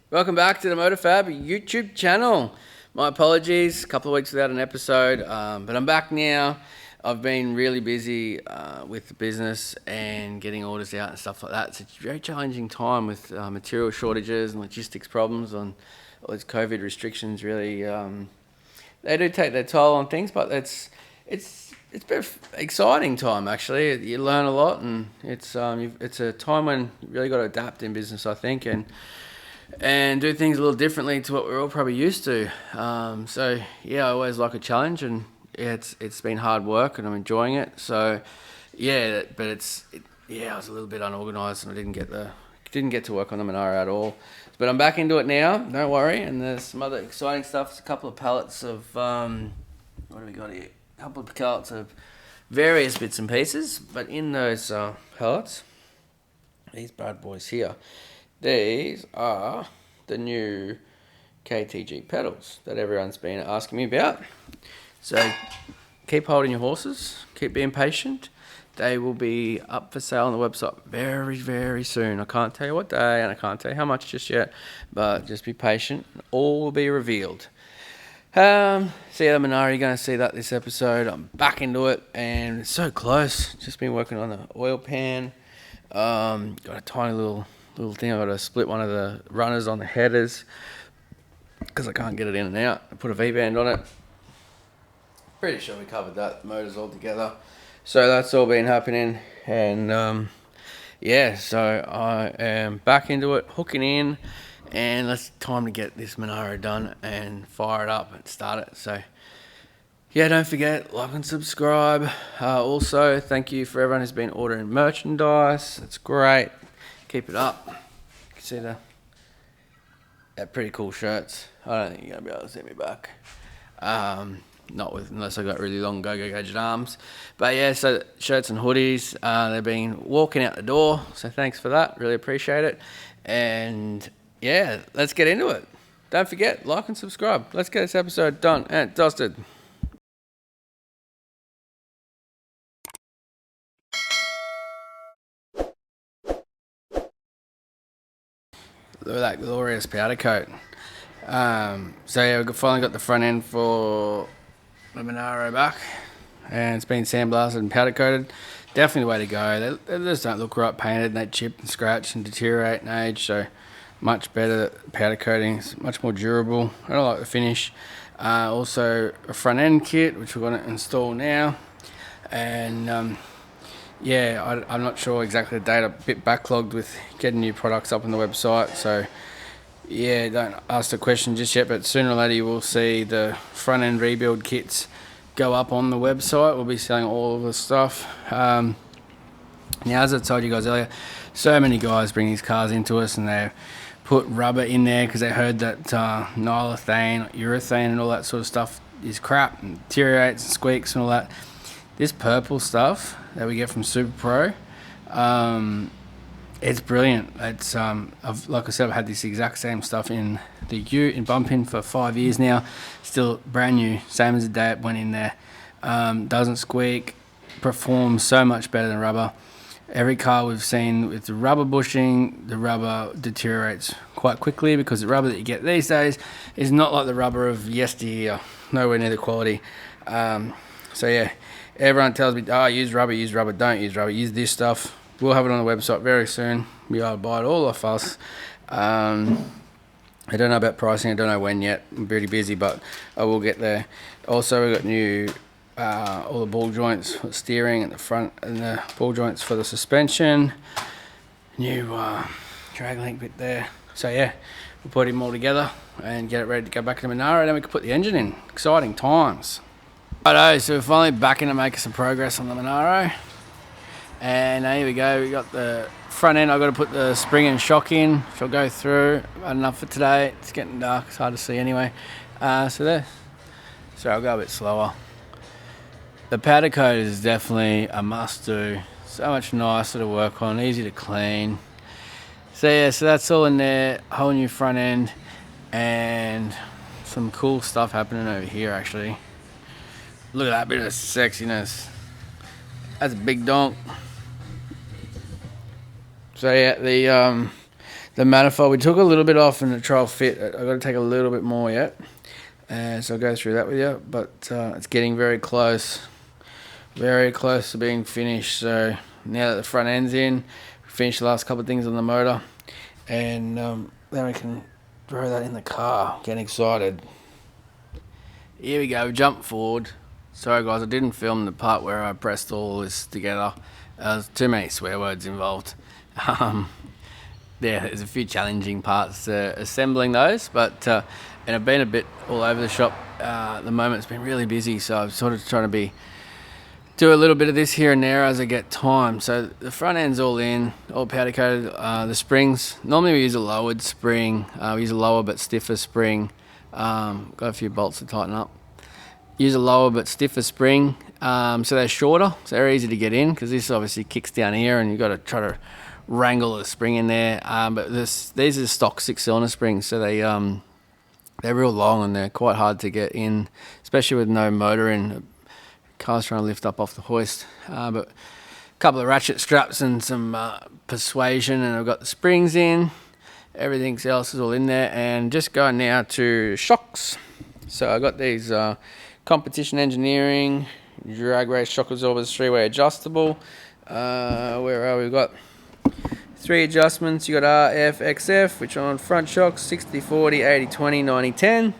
Welcome back to the MotorFab YouTube channel. My apologies, a couple of weeks without an episode, but I'm back now. I've been really busy with the business and getting orders out and stuff like that. It's a very challenging time with material shortages and logistics problems on all these COVID restrictions. Really, they do take their toll on things, but it's been an exciting time actually. You learn a lot, and it's a time when you really got to adapt in business, I think, and do things a little differently to what we're all probably used to. So yeah, I always like a challenge, and yeah, it's been hard work, and I'm enjoying it. So yeah, but I was a little bit unorganised, and I didn't get to work on the Monaro at all. But I'm back into it now. Don't worry. And there's some other exciting stuff. There's a couple of pallets of what do we got here? A couple of pallets of various bits and pieces. But in those pallets, these bad boys here. These are the new KTG pedals that everyone's been asking me about. So keep holding your horses, keep being patient. They will be up for sale on the website very, very soon. I can't tell you what day and I can't tell you how much just yet, but just be patient. All will be revealed. See the Monaro, you're going to see that this episode. I'm back into it and it's so close. Just been working on the oil pan. Got a tiny little thing. I've got to split one of the runners on the headers because I can't get it in and out. I put a V-band on it. Pretty sure we covered that. The motors all together. So that's all been happening. And so I am back into it, hooking in. And it's time to get this Monaro done and fire it up and start it. So yeah, don't forget, like and subscribe. Also, thank you for everyone who's been ordering merchandise. It's great. Keep it up. You can see they're pretty cool shirts. I don't think you're gonna be able to see me back. Unless I got really long go-go gadget arms. But yeah, so shirts and hoodies, they've been walking out the door. So thanks for that. Really appreciate it. And yeah, let's get into it. Don't forget, like and subscribe. Let's get this episode done and dusted. Look at that glorious powder coat. So yeah, we've finally got the front end for the Monaro back, and it's been sandblasted and powder coated. Definitely the way to go. They just don't look right painted, and they chip and scratch and deteriorate in age. So much better powder coating. It's much more durable. I don't like the finish. Also a front end kit, which we're going to install now, and I'm not sure exactly the date. I'm a bit backlogged with getting new products up on the website. So, yeah, don't ask the question just yet, but sooner or later you will see the front end rebuild kits go up on the website. We'll be selling all of the stuff. Now, as I told you guys earlier, so many guys bring these cars into us and they put rubber in there because they heard that nylethane, urethane and all that sort of stuff is crap and deteriorates and squeaks and all that. This purple stuff that we get from Super Pro, it's brilliant. It's like I said, I've had this exact same stuff in the Ute in Bumping for 5 years now. Still brand new, same as the day it went in there. Doesn't squeak, performs so much better than rubber. Every car we've seen with the rubber bushing, the rubber deteriorates quite quickly because the rubber that you get these days is not like the rubber of yesteryear, nowhere near the quality. So yeah. Everyone tells me, use rubber, don't use rubber, use this stuff. We'll have it on the website very soon. You'll be able to buy it all off us. I don't know about pricing, I don't know when yet. I'm pretty busy, but I will get there. Also, we've got new, all the ball joints for steering at the front and the ball joints for the suspension. New drag link bit there. So yeah, we'll put them all together and get it ready to go back to the Monaro, and then we can put the engine in. Exciting times. Righto, so we're finally back in to make some progress on the Monaro. And here we go, we got the front end. I've got to put the spring and shock in, which I'll go through. Not enough for today, it's getting dark, it's hard to see anyway. So I'll go a bit slower. The powder coat is definitely a must do. So much nicer to work on, easy to clean. So yeah, so that's all in there, whole new front end, and some cool stuff happening over here actually. Look at that bit of sexiness. That's a big donk. So yeah, the The manifold, we took a little bit off in the trial fit. I've got to take a little bit more yet. So I'll go through that with you. But it's getting very close to being finished. So now that the front end's in, we finished the last couple of things on the motor. And then we can throw that in the car. Getting excited. Here we go, jump forward. Sorry guys, I didn't film the part where I pressed all this together. There's too many swear words involved. There's a few challenging parts assembling those, but and I've been a bit all over the shop at the moment. It's been really busy, so I'm sort of trying to do a little bit of this here and there as I get time. So the front end's all in, all powder coated. The springs, normally we use a lowered spring. We use a lower but stiffer spring. Got a few bolts to tighten up. Use a lower but stiffer spring, so they're shorter, so they're easy to get in, because this obviously kicks down here and you've got to try to wrangle the spring in there. But these are stock 6-cylinder springs, so they're real long and they're quite hard to get in, especially with no motor in. Car's trying to lift up off the hoist. But a couple of ratchet straps and some persuasion, and I've got the springs in. Everything else is all in there, and just going now to shocks. So I got these Competition Engineering drag race shock absorbers, 3-way adjustable. Where are we? We've got 3 adjustments. You got RF, XF, which are on front shocks, 60, 40, 80, 20, 90, 10.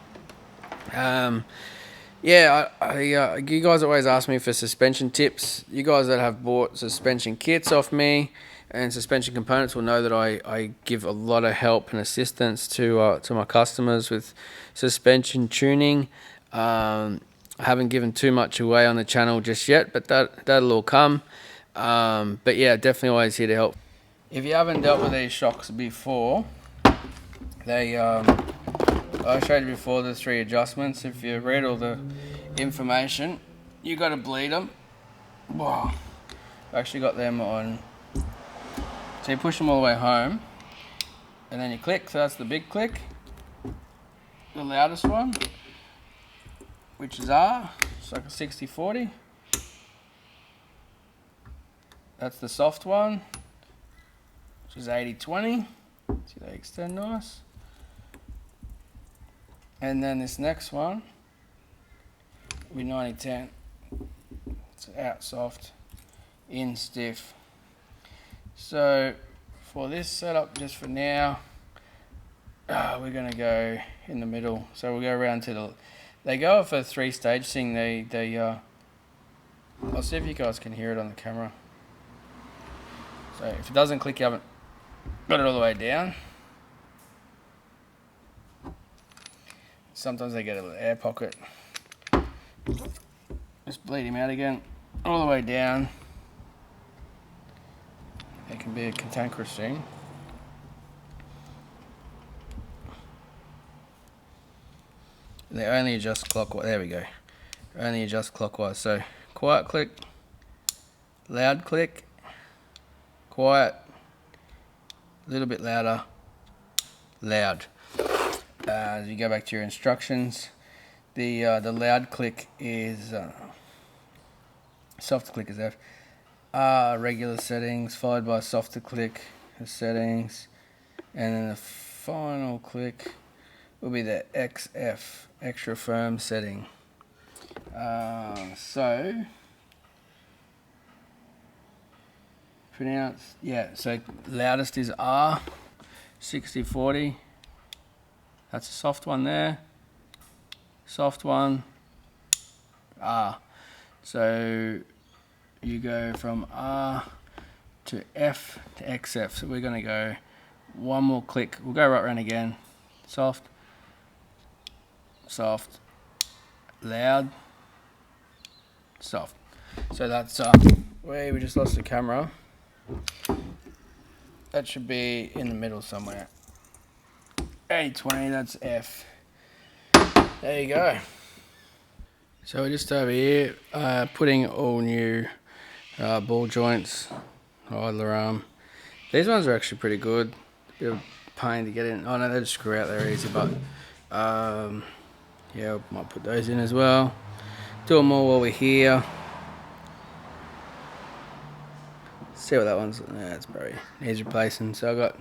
You guys always ask me for suspension tips. You guys that have bought suspension kits off me and suspension components will know that I give a lot of help and assistance to my customers with suspension tuning. I haven't given too much away on the channel just yet, but that'll all come. But yeah, definitely always here to help. If you haven't dealt with these shocks before, I showed you before the 3 adjustments. If you read all the information, you got to bleed them. Wow. I actually got them on. So you push them all the way home, and then you click. So that's the big click, the loudest one, which is R. It's like a 60-40. That's the soft one, which is 80-20. See, they extend nice. And then this next one will be 90-10. It's out soft, in stiff. So for this setup, just for now, we're going to go in the middle. So we'll go around to the. They go for a 3-stage thing. I'll see if you guys can hear it on the camera. So if it doesn't click, you haven't got it all the way down. Sometimes they get a little air pocket. Just bleed him out again, all the way down. It can be a cantankerous thing. They only adjust clockwise. There we go. Only adjust clockwise. So quiet click, loud click, quiet, a little bit louder, loud. As you go back to your instructions, the loud click is soft click is F. Regular settings followed by softer click settings, and then the final click will be the XF, extra firm setting. So pronounce, so loudest is R, 60-40. That's a soft one there. Soft one, R. So you go from R to F to XF. So we're going to go one more click. We'll go right around again. Soft, soft, loud, soft. So that's where we just lost the camera. That should be in the middle somewhere. 80-20, that's F. There you go. So we're just over here putting all new ball joints, idler arm. These ones are actually pretty good. Bit of pain to get in. Oh no, they just screw out there easy, but yeah, might put those in as well. Do them all while we're here. See what that one's. Yeah, it's probably needs replacing. So I got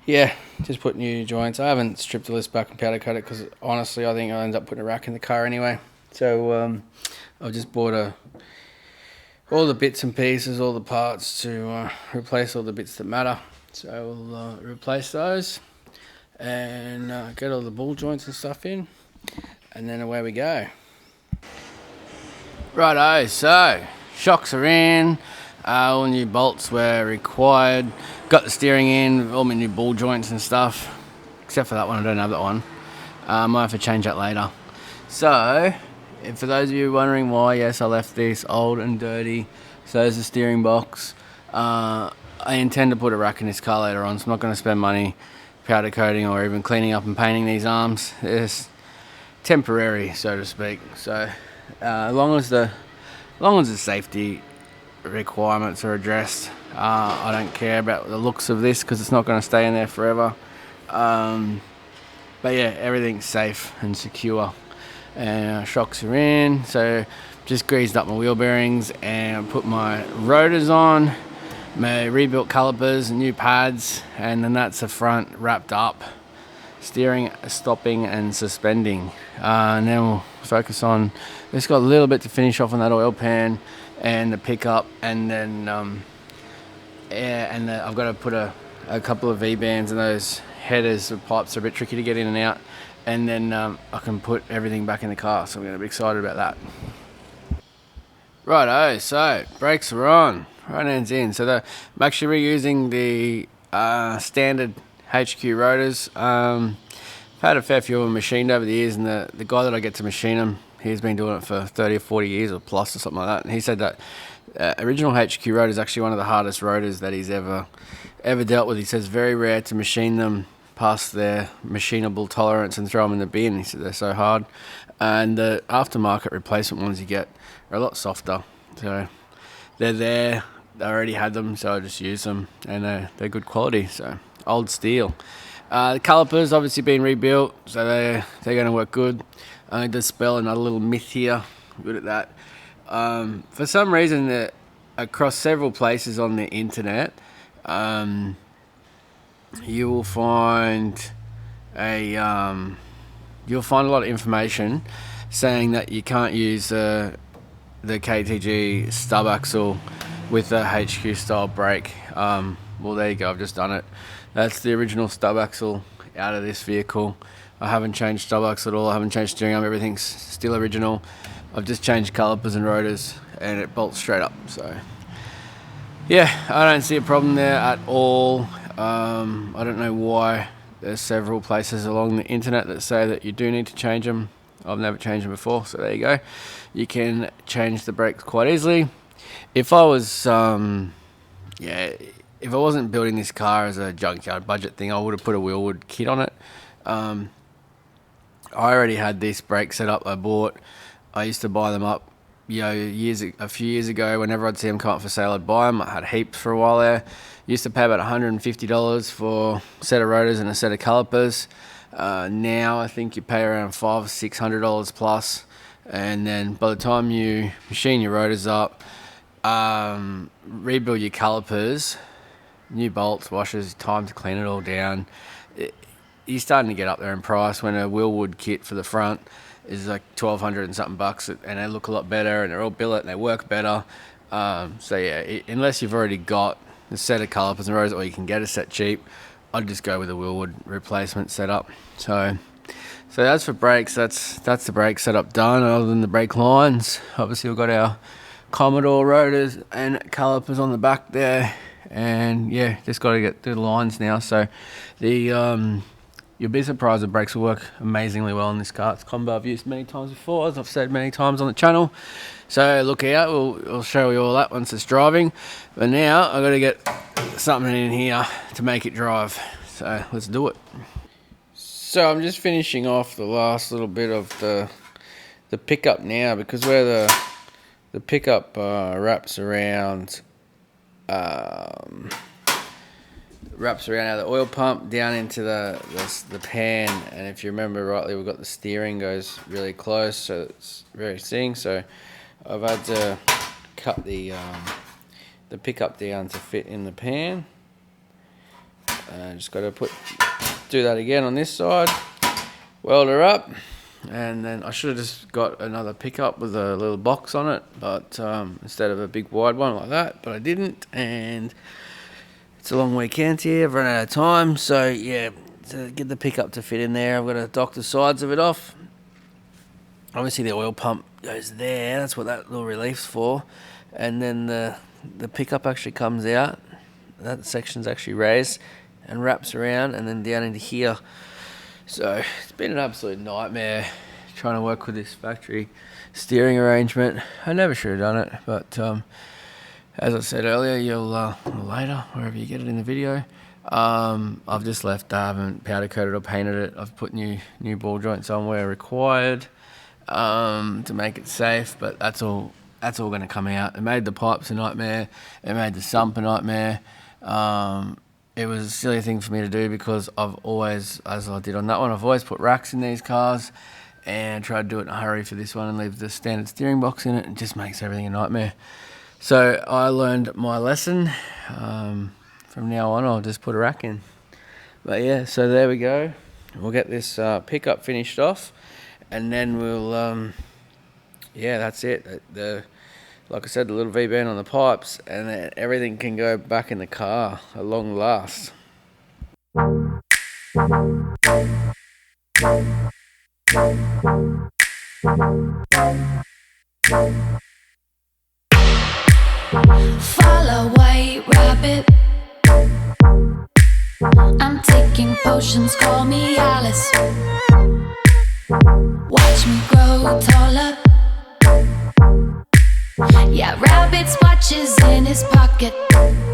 yeah, just put new joints. I haven't stripped the list back and powder coat it because honestly I think I'll end up putting a rack in the car anyway. So I've just bought all the bits and pieces, all the parts to replace all the bits that matter. So we'll replace those and get all the ball joints and stuff in, and then away we go. Righto, so shocks are in, all new bolts were required, got the steering in, all my new ball joints and stuff, except for that one, I don't have that one. Might have to change that later. So, for those of you wondering why, yes, I left this old and dirty, so there's the steering box. I intend to put a rack in this car later on, so I'm not going to spend money powder coating or even cleaning up and painting these arms. It's temporary, so to speak. So as long as the safety requirements are addressed, I don't care about the looks of this because it's not going to stay in there forever. But yeah, everything's safe and secure. And shocks are in, so just greased up my wheel bearings and put my rotors on, my rebuilt calipers and new pads, and then that's the front wrapped up. Steering, stopping and suspending, and then we'll focus on, just got a little bit to finish off on that oil pan and the pickup, and then I've got to put a couple of V-bands in those headers. The pipes are a bit tricky to get in and out, and then I can put everything back in the car, so I'm going to be excited about that. Righto, so brakes are on, right hands in. So I'm actually reusing the standard HQ rotors. I've had a fair few of them machined over the years, and the guy that I get to machine them, he's been doing it for 30 or 40 years or plus or something like that, and he said that original HQ rotor is actually one of the hardest rotors that he's ever dealt with. He says very rare to machine them past their machinable tolerance and throw them in the bin. He said they're so hard, and the aftermarket replacement ones you get are a lot softer, so they're there. I already had them, so I just use them, and they're good quality. So old steel. The calipers obviously been rebuilt, so they're going to work good. I need to spell another little myth here. Good at that. For some reason, across several places on the internet, you will find a lot of information saying that you can't use the KTG stub axle with the HQ style brake. Well, there you go, I've just done it. That's the original stub axle out of this vehicle. I haven't changed stub axle at all, I haven't changed steering arm, everything's still original. I've just changed calipers and rotors, and it bolts straight up. So yeah, I don't see a problem there at all. I don't know why there's several places along the internet that say that you do need to change them. I've never changed them before, so there you go. You can change the brakes quite easily. If I was, if I wasn't building this car as a junkyard budget thing, I would have put a wheelwood kit on it. I already had this brake set up I bought. I used to buy them up, a few years ago. Whenever I'd see them come up for sale, I'd buy them. I had heaps for a while there. Used to pay about $150 for a set of rotors and a set of calipers. Now I think you pay around $500 or $600 plus, and then by the time you machine your rotors up, rebuild your calipers, new bolts, washers, time to clean it all down, you're starting to get up there in price. When a wheelwood kit for the front is like $1,200 and something bucks, and they look a lot better, and they're all billet and they work better. So yeah, unless you've already got a set of calipers and rotors, or you can get a set cheap, I'd just go with a wheelwood replacement setup. So that's for brakes. That's the brake setup done. Other than the brake lines, obviously we've got our Commodore rotors and calipers on the back there, and yeah, just got to get through the lines now. So you'll be surprised the brakes will work amazingly well in this car. It's a combo I've used many times before, as I've said many times on the channel. So look out, we'll show you all that once it's driving. But now I've got to get something in here to make it drive. So let's do it. So I'm just finishing off the last little bit of the pickup now, because where the pickup wraps around out of the oil pump down into the pan, and if you remember rightly, we've got the steering goes really close, so it's very thin. So I've had to cut the pickup down to fit in the pan, Just got to do that again on this side, weld her up, and then I should have just got another pickup with a little box on it, but instead of a big wide one like that, but I didn't, and it's a long weekend here. I've run out of time, so yeah, to get the pickup to fit in there, I've got to dock the sides of it off. Obviously the oil pump goes there, that's what that little relief's for, and then the pickup actually comes out, that section's actually raised and wraps around and then down into here. So it's been an absolute nightmare trying to work with this factory steering arrangement. I never should have done it, but as I said earlier, you'll later, wherever you get it in the video, I've just left. I haven't powder coated or painted it. I've put new ball joints on where required to make it safe, but that's all going to come out. It made the pipes a nightmare. It made the sump a nightmare. It was a silly thing for me to do because I've always, as I did on that one, I've always put racks in these cars and tried to do it in a hurry for this one and leave the standard steering box in it. It just makes everything a nightmare. So I learned my lesson. From now on, I'll just put a rack in. But yeah, so there we go. We'll get this pickup finished off, and then we'll, yeah, that's it. Like I said, the little V-band on the pipes, and then everything can go back in the car at long last. Follow white rabbit. I'm taking potions, call me Alice. Watch me grow taller. Yeah, rabbit's watches in his pocket.